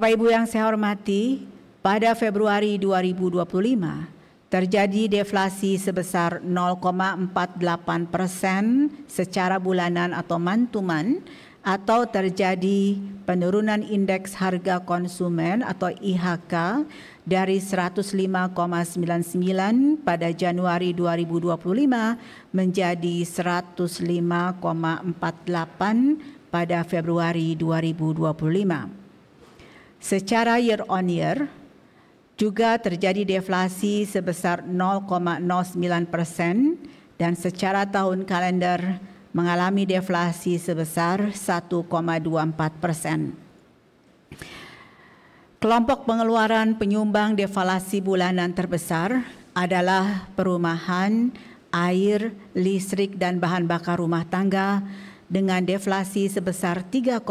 Bapak Ibu yang saya hormati, pada Februari 2025 terjadi deflasi sebesar 0,48% secara bulanan atau month-to-month, atau terjadi penurunan indeks harga konsumen atau IHK dari 105,99 pada Januari 2025 menjadi 105,48 pada Februari 2025. Secara year on year juga terjadi deflasi sebesar 0,09% dan secara tahun kalender mengalami deflasi sebesar 1,24%. Kelompok pengeluaran penyumbang deflasi bulanan terbesar adalah perumahan, air, listrik, dan bahan bakar rumah tangga dengan deflasi sebesar 3,59%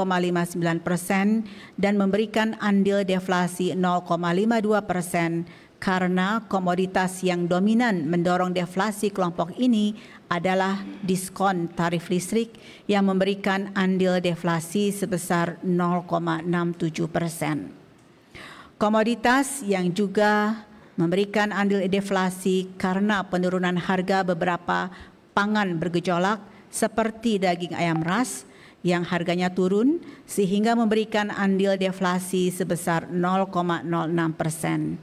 dan memberikan andil deflasi 0,52%. Karena komoditas yang dominan mendorong deflasi kelompok ini adalah diskon tarif listrik yang memberikan andil deflasi sebesar 0,67%. Komoditas yang juga memberikan andil deflasi karena penurunan harga beberapa pangan bergejolak seperti daging ayam ras yang harganya turun sehingga memberikan andil deflasi sebesar 0,06%.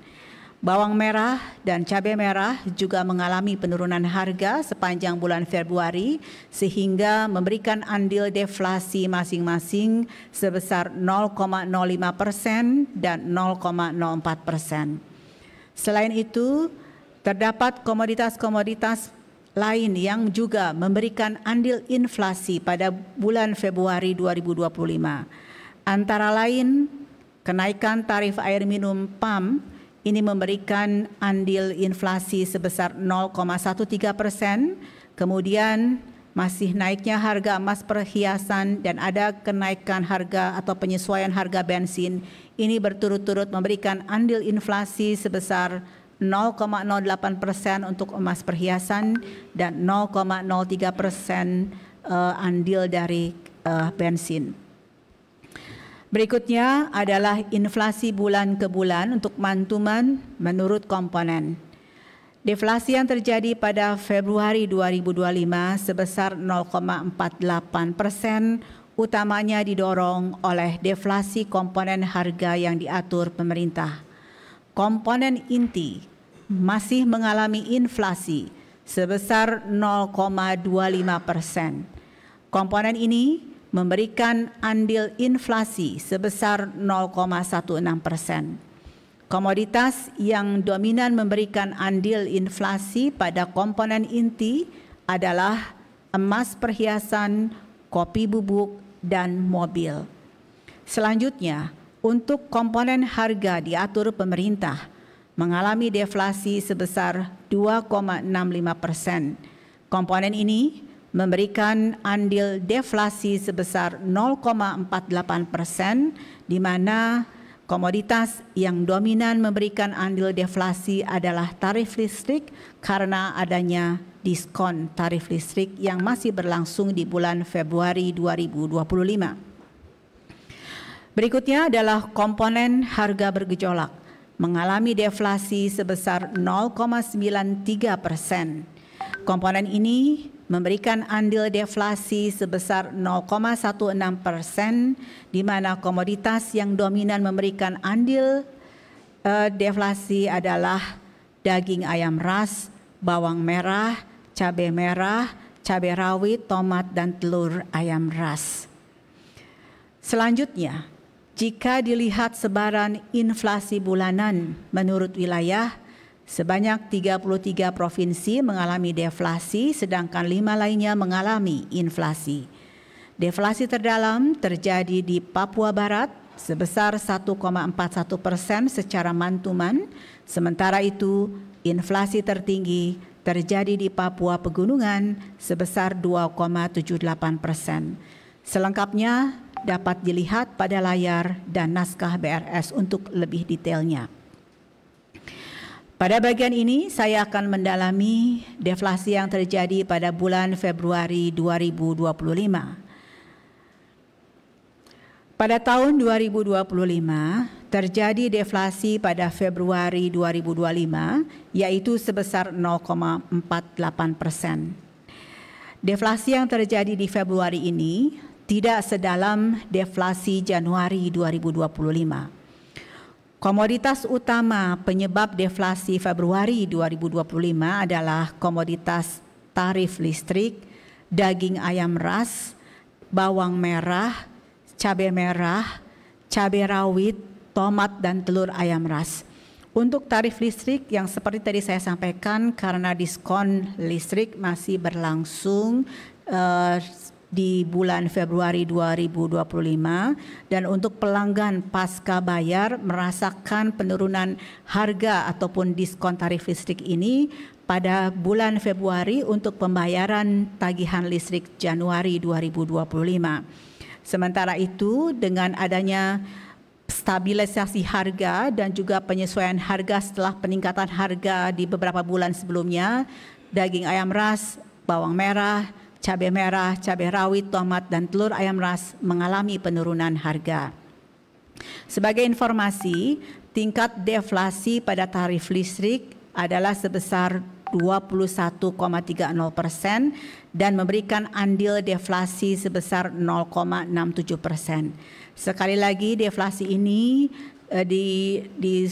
Bawang merah dan cabai merah juga mengalami penurunan harga sepanjang bulan Februari sehingga memberikan andil deflasi masing-masing sebesar 0,05% dan 0,04%. Selain itu, terdapat komoditas-komoditas lain yang juga memberikan andil inflasi pada bulan Februari 2025. Antara lain, kenaikan tarif air minum PAM ini memberikan andil inflasi sebesar 0,13%, kemudian masih naiknya harga emas perhiasan dan ada kenaikan harga atau penyesuaian harga bensin. Ini berturut-turut memberikan andil inflasi sebesar 0,08% untuk emas perhiasan dan 0,03% andil dari bensin. Berikutnya adalah inflasi bulan ke bulan untuk month-to-month menurut komponen. Deflasi yang terjadi pada Februari 2025 sebesar 0,48%, utamanya didorong oleh deflasi komponen harga yang diatur pemerintah. Komponen inti masih mengalami inflasi sebesar 0,25%. Komponen ini memberikan andil inflasi sebesar 0,16%. Komoditas yang dominan memberikan andil inflasi pada komponen inti adalah emas perhiasan, kopi bubuk, dan mobil. Selanjutnya, untuk komponen harga diatur pemerintah mengalami deflasi sebesar 2,65%. Komponen ini memberikan andil deflasi sebesar 0,48%, di mana komoditas yang dominan memberikan andil deflasi adalah tarif listrik karena adanya diskon tarif listrik yang masih berlangsung di bulan Februari 2025. Berikutnya adalah komponen harga bergejolak, mengalami deflasi sebesar 0,93%. Komponen ini memberikan andil deflasi sebesar 0,16%, di mana komoditas yang dominan memberikan andil deflasi adalah daging ayam ras, bawang merah, cabai rawit, tomat, dan telur ayam ras. Selanjutnya, jika dilihat sebaran inflasi bulanan menurut wilayah, sebanyak 33 provinsi mengalami deflasi, sedangkan 5 lainnya mengalami inflasi. Deflasi terdalam terjadi di Papua Barat sebesar 1,41% secara month-to-month, sementara itu inflasi tertinggi terjadi di Papua Pegunungan sebesar 2,78%. Selengkapnya dapat dilihat pada layar dan naskah BRS untuk lebih detailnya. Pada bagian ini saya akan mendalami deflasi yang terjadi pada bulan Februari 2025. Pada tahun 2025, terjadi deflasi pada Februari 2025, yaitu sebesar 0,48%. Deflasi yang terjadi di Februari ini tidak sedalam deflasi Januari 2025. Komoditas utama penyebab deflasi Februari 2025 adalah komoditas tarif listrik, daging ayam ras, bawang merah, cabai merah, cabai rawit, tomat, dan telur ayam ras. Untuk tarif listrik yang seperti tadi saya sampaikan, karena diskon listrik masih berlangsung di bulan Februari 2025, dan untuk pelanggan pasca bayar merasakan penurunan harga ataupun diskon tarif listrik ini pada bulan Februari untuk pembayaran tagihan listrik Januari 2025. Sementara itu, dengan adanya stabilisasi harga dan juga penyesuaian harga setelah peningkatan harga di beberapa bulan sebelumnya, daging ayam ras, bawang merah, cabai rawit, tomat, dan telur ayam ras mengalami penurunan harga. Sebagai informasi, tingkat deflasi pada tarif listrik adalah sebesar 21,30% dan memberikan andil deflasi sebesar 0,67%. Sekali lagi, deflasi ini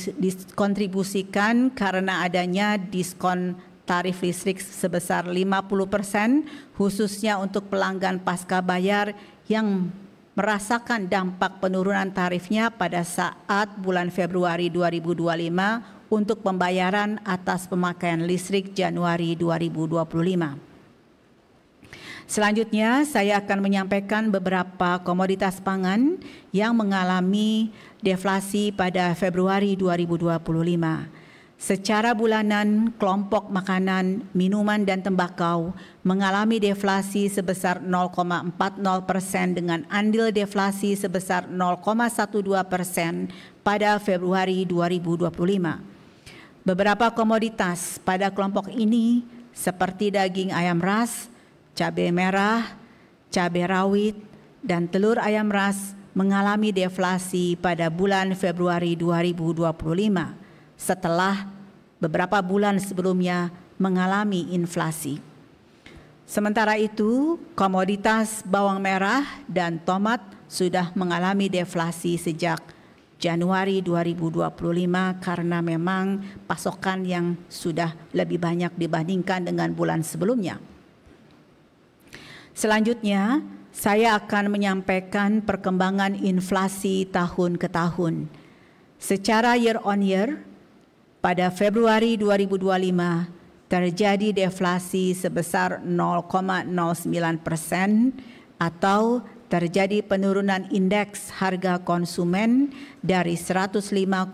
dikontribusikan karena adanya diskon tarif listrik sebesar 50%, khususnya untuk pelanggan pasca bayar yang merasakan dampak penurunan tarifnya pada saat bulan Februari 2025 untuk pembayaran atas pemakaian listrik Januari 2025. Selanjutnya, saya akan menyampaikan beberapa komoditas pangan yang mengalami deflasi pada Februari 2025. Secara bulanan, kelompok makanan, minuman, dan tembakau mengalami deflasi sebesar 0,40% dengan andil deflasi sebesar 0,12% pada Februari 2025. Beberapa komoditas pada kelompok ini seperti daging ayam ras, cabai merah, cabai rawit, dan telur ayam ras mengalami deflasi pada bulan Februari 2025 setelah beberapa bulan sebelumnya mengalami inflasi. Sementara itu, komoditas bawang merah dan tomat sudah mengalami deflasi sejak Januari 2025 karena memang pasokan yang sudah lebih banyak dibandingkan dengan bulan sebelumnya. Selanjutnya, saya akan menyampaikan perkembangan inflasi tahun ke tahun. Secara year on year, pada Februari 2025 terjadi deflasi sebesar 0,09% atau terjadi penurunan indeks harga konsumen dari 105,58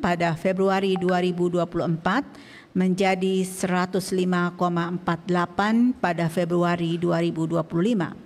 pada Februari 2024 menjadi 105,48 pada Februari 2025.